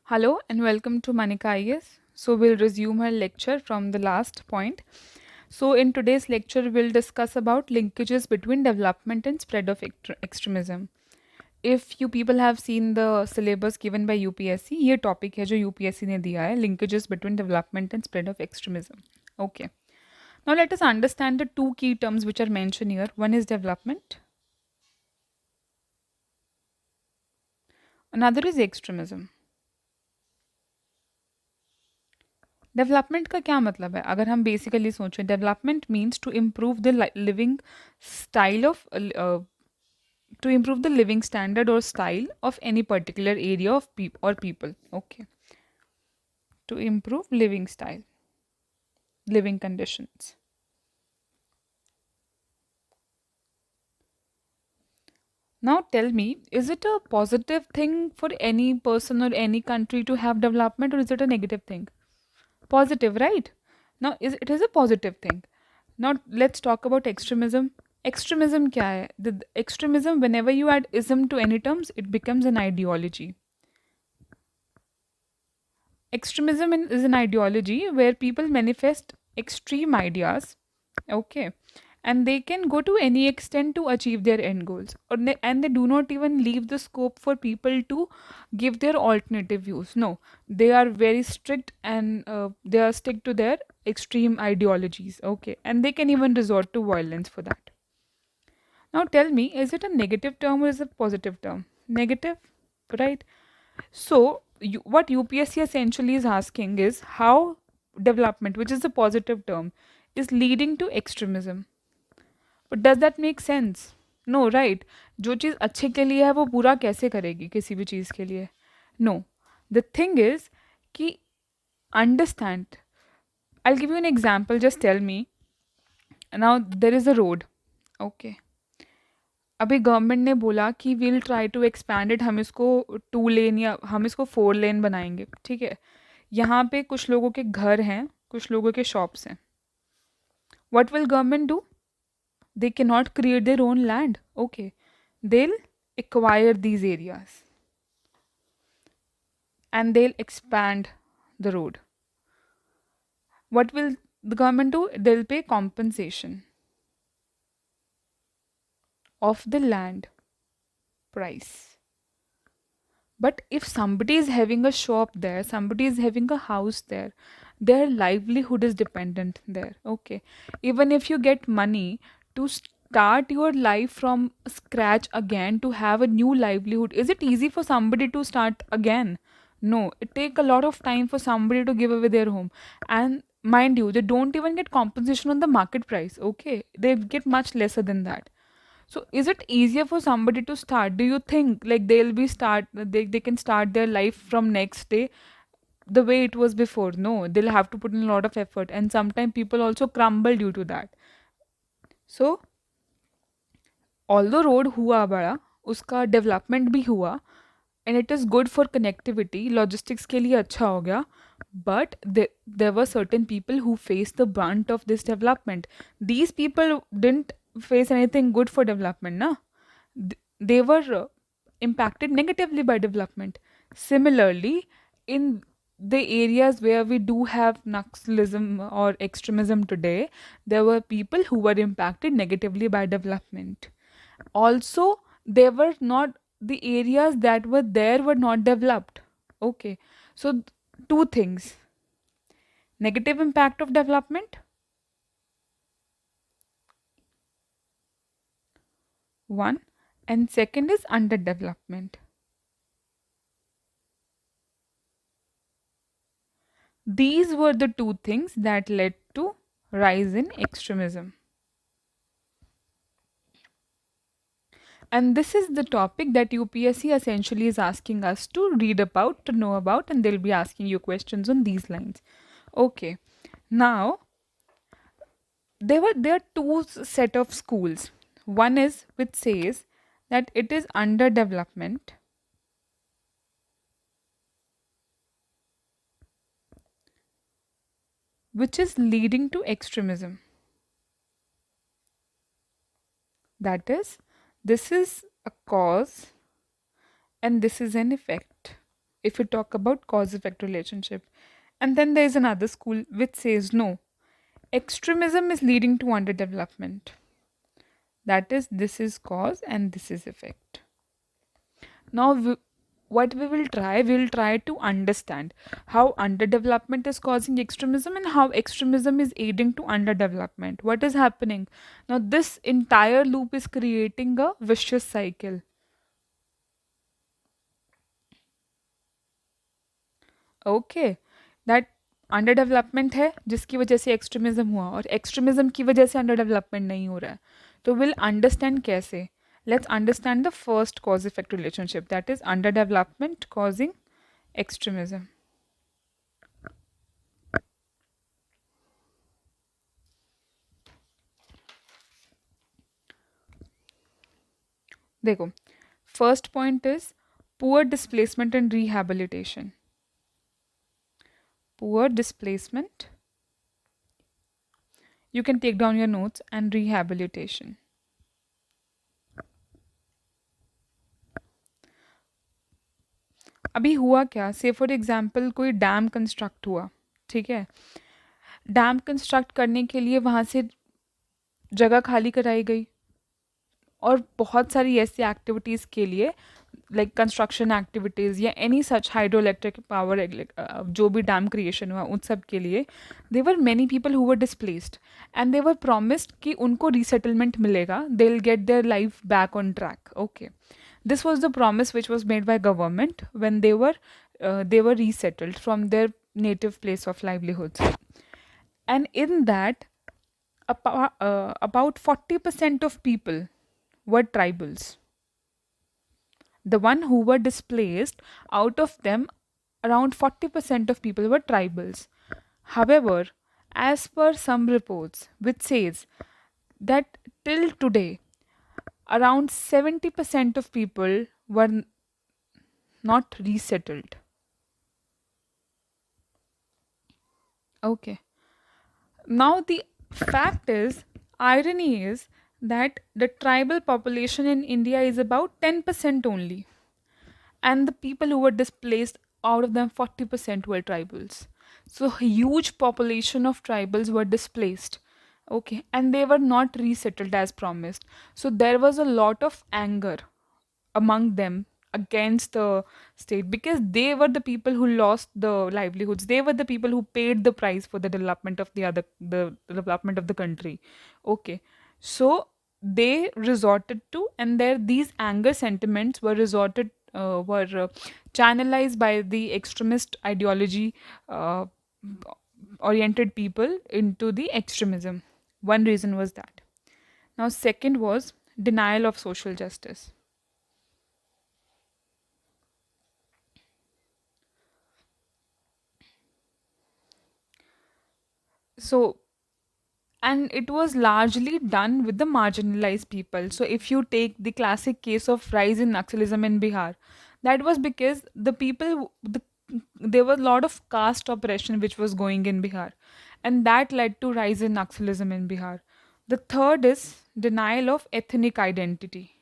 Hello and welcome to Manika IS. So we'll resume our lecture from the last point. So in today's lecture we'll discuss about linkages between development and spread of extremism. If you people have seen the syllabus given by UPSC, ये topic है जो UPSC ने दिया है linkages between development and spread of extremism. Okay. Now let us understand the two key terms which are mentioned here. One is development, another is extremism. Development का क्या मतलब है अगर हम बेसिकली सोचें development means to improve the living style of to improve the living standard or style of any particular area of people. Okay, to improve living style, living conditions. Now tell me, is it a positive thing for any person or any country to have development, or is it a negative thing? Positive, right? Now it is a positive thing. Now let's talk about extremism. Extremism क्या है? The extremism, whenever you add ism to any terms, it becomes an ideology. Extremism is an ideology where people manifest extreme ideas, okay, and they can go to any extent to achieve their end goals, and they do not even leave the scope for people to give their alternative views. No, they are very strict and they are stick to their extreme ideologies, okay, and they can even resort to violence for that. Now tell me, is it a negative term or is it a positive term? Negative, right? So, what UPSC essentially is asking is how development, which is a positive term, is leading to extremism. But does that make sense? No, right? जो चीज़ अच्छे के लिए है वो बुरा कैसे करेगी किसी भी चीज़ के लिए? No. The thing is कि understand. I'll give you an example. Just tell me. Now there is a road. Okay. अभी गवर्नमेंट ने बोला कि will try to expand it, हम इसको 2 लेन या हम इसको 4 लेन बनाएंगे, ठीक है। यहाँ पे कुछ लोगों के घर हैं, कुछ लोगों के शॉप्स हैं। What will government do? They can not create their own land, okay, they'll acquire these areas and they'll expand the road. What will the government do? They'll pay compensation of the land price. But if somebody is having a shop there, somebody is having a house there, their livelihood is dependent there. Okay. Even if you get money to start your life from scratch again, to have a new livelihood, is it easy for somebody to start again? No. It take a lot of time for somebody to give away their home. And mind you, they don't even get compensation on the market price. Okay. They get much lesser than that. So is it easier for somebody to start? Do you think like they can start their life from next day the way it was before? No, they'll have to put in a lot of effort, and sometimes people also crumble due to that. So although road हुआ बड़ा, उसका development भी हुआ, and it is good for connectivity, logistics के लिए अच्छा हो गया, but there were certain people who faced the brunt of this development. These people didn't face anything good for development, na? They were impacted negatively by development. Similarly, in the areas where we do have Naxalism or extremism today, there were people who were impacted negatively by development. Also, they were not, the areas that were there were not developed. Okay, so two things: negative impact of development, one, and second is underdevelopment. These were the two things that led to rise in extremism. And this is the topic that UPSC essentially is asking us to read about, to know about, and they'll be asking you questions on these lines. Okay. Now, there are two set of schools. One is which says that it is underdevelopment, which is leading to extremism. That is, this is a cause and this is an effect. if we talk about cause effect relationship. And then there is another school which says no, extremism is leading to underdevelopment. That is, this is cause and this is effect. Now, what we will try to understand how underdevelopment is causing extremism and how extremism is aiding to underdevelopment. What is happening? Now, this entire loop is creating a vicious cycle. Okay that under development है जिसकी वजह से extremism हुआ और extremism की वजह से under development नहीं हो रहा है तो विल अंडरस्टैंड कैसे let's understand the first cause effect relationship that is under development causing extremism देखो first point is poor displacement and rehabilitation poor displacement you can take down your notes and rehabilitation. अभी हुआ क्या से for example कोई dam construct हुआ ठीक है dam construct करने के लिए वहाँ से जगह खाली कराई गई और बहुत सारी ऐसी एक्टिविटीज़ के लिए लाइक कंस्ट्रक्शन एक्टिविटीज़ या any such hydroelectric power जो भी डैम क्रिएशन हुआ उन सब के लिए they were many people who were displaced and they were promised कि उनको रीसेटलमेंट मिलेगा they will get their life back on track okay this was the promise which was made by government when they were resettled from their native place of livelihoods and in that about 40% of people were tribals the one who were displaced out of them around 40% of people were tribals however as per some reports which says that till today around 70% of people were not resettled. Okay. Now, the fact is, irony is that the tribal population in India is about 10% only. And the people who were displaced, out of them, 40% were tribals. So, huge population of tribals were displaced. Okay. And they were not resettled as promised. So, there was a lot of anger among them against the state because they were the people who lost the livelihoods they were the people who paid the price for the development of the development of the country okay so they resorted to and there these anger sentiments were resorted were channelized by the extremist ideology uh, oriented people into the extremism one reason was that now second was denial of social justice. So and it was largely done with the marginalized people. So if you take the classic case of rise in Naxalism in Bihar, that was because the people, there was a lot of caste oppression which was going in Bihar, and that led to rise in Naxalism in Bihar. The third is denial of ethnic identity.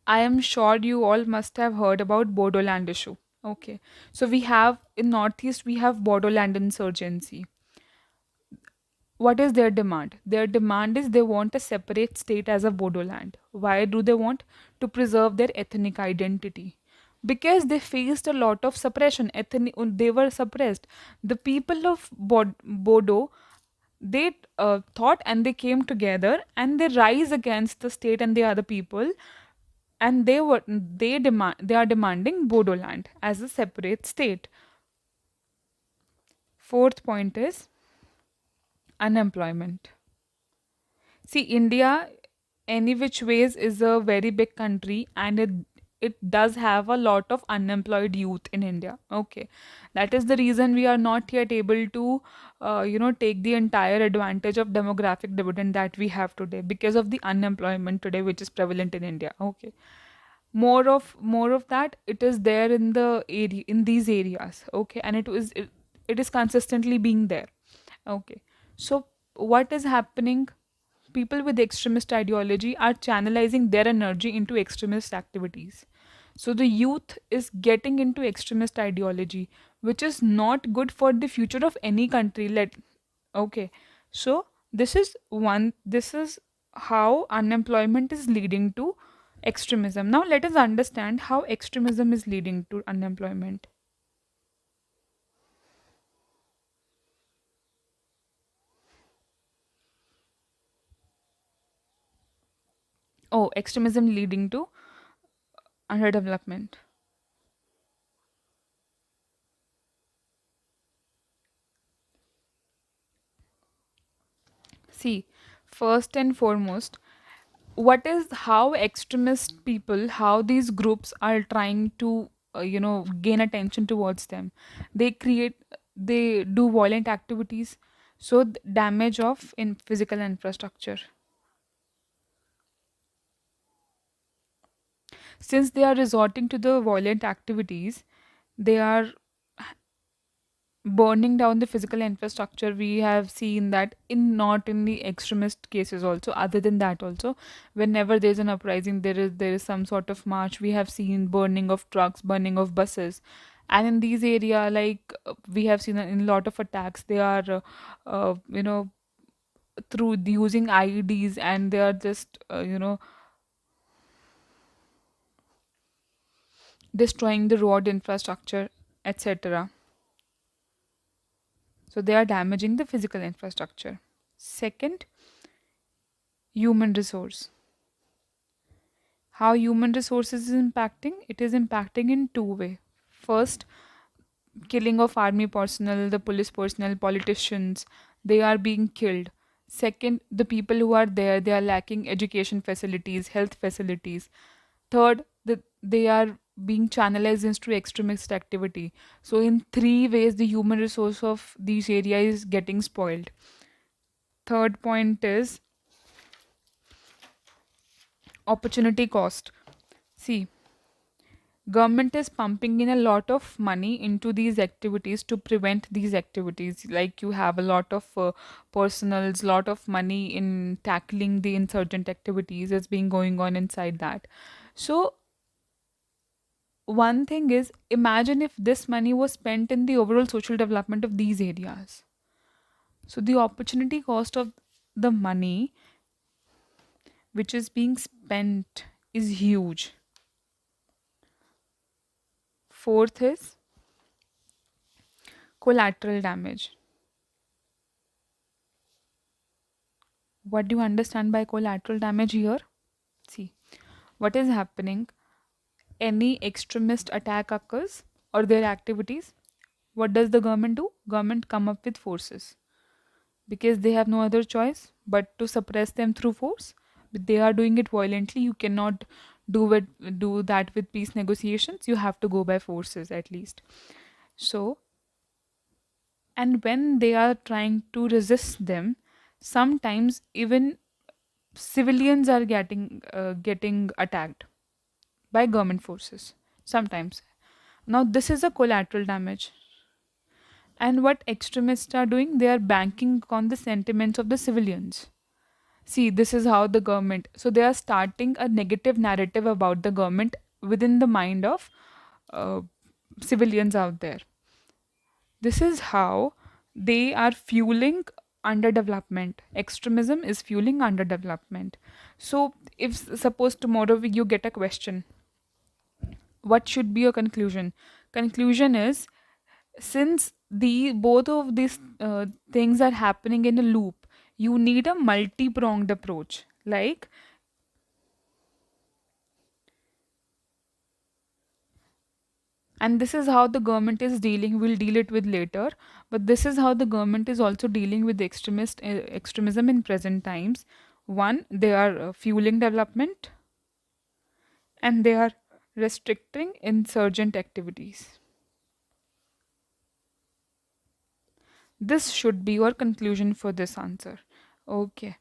I am sure you all must have heard about Bodoland issue. Okay, so we have in Northeast we have Bodoland insurgency. What is their demand? Their demand is they want a separate state as a Bodoland. Why do they want? To preserve their ethnic identity. Because they faced a lot of suppression. They were suppressed. The people of Bodo, they thought and they came together and they rise against the state and the other people and they are demanding Bodoland as a separate state. Fourth point is unemployment. See, India, any which ways, is a very big country and it does have a lot of unemployed youth in India. Okay. That is the reason we are not yet able to, take the entire advantage of demographic dividend that we have today because of the unemployment today, which is prevalent in India. Okay. More of that, it is there in the area, in these areas. Okay. And it is consistently being there. Okay. So, what is happening? People with extremist ideology are channelizing their energy into extremist activities. So the youth is getting into extremist ideology, which is not good for the future of any country. Okay. So this is how unemployment is leading to extremism. Now let us understand how extremism is leading to unemployment. Oh, extremism leading to underdevelopment. See, first and foremost, what is how extremist people, how these groups are trying to gain attention towards them. They do violent activities, so damage of in physical infrastructure. Since they are resorting to the violent activities, they are burning down the physical infrastructure. We have seen that in not in the extremist cases also, other than that also, whenever there's an uprising, there is some sort of march. We have seen burning of trucks, burning of buses. And in these area, like we have seen in a lot of attacks, they are through using IEDs, and they are just destroying the road infrastructure, etc. So they are damaging the physical infrastructure. Second, human resource. How human resources is impacting? It is impacting in two way. First, killing of army personnel, the police personnel, politicians, they are being killed. Second, the people who are there, they are lacking education facilities, health facilities. Third, they are being channelized into extremist activity. So in three ways, the human resource of these areas is getting spoiled. Third point is opportunity cost. See, government is pumping in a lot of money into these activities to prevent these activities. Like you have a lot of personals, lot of money in tackling the insurgent activities is being going on inside that. So one thing is, imagine if this money was spent in the overall social development of these areas. So the opportunity cost of the money which is being spent is huge. Fourth is collateral damage. What do you understand by collateral damage here? See, what is happening? Any extremist attack occurs or their activities. What does the government do? Government come up with forces because they have no other choice but to suppress them through force. But they are doing it violently. You cannot do that with peace negotiations. You have to go by forces at least. So, and when they are trying to resist them, sometimes even civilians are getting attacked by government forces sometimes. Now this is a collateral damage. And what extremists are doing, they are banking on the sentiments of the civilians. See, this is how the government, so they are starting a negative narrative about the government within the mind of uh, civilians out there. This is how they are fueling underdevelopment. Extremism is fueling underdevelopment. So if suppose tomorrow you get a question, what should be your conclusion? Conclusion is, since the both of these things are happening in a loop, you need a multi-pronged approach. Like, and this is how the government is dealing, we'll deal it with later, but this is how the government is also dealing with extremism in present times. One, they are fueling development, and they are restricting insurgent activities. This should be your conclusion for this answer. Okay.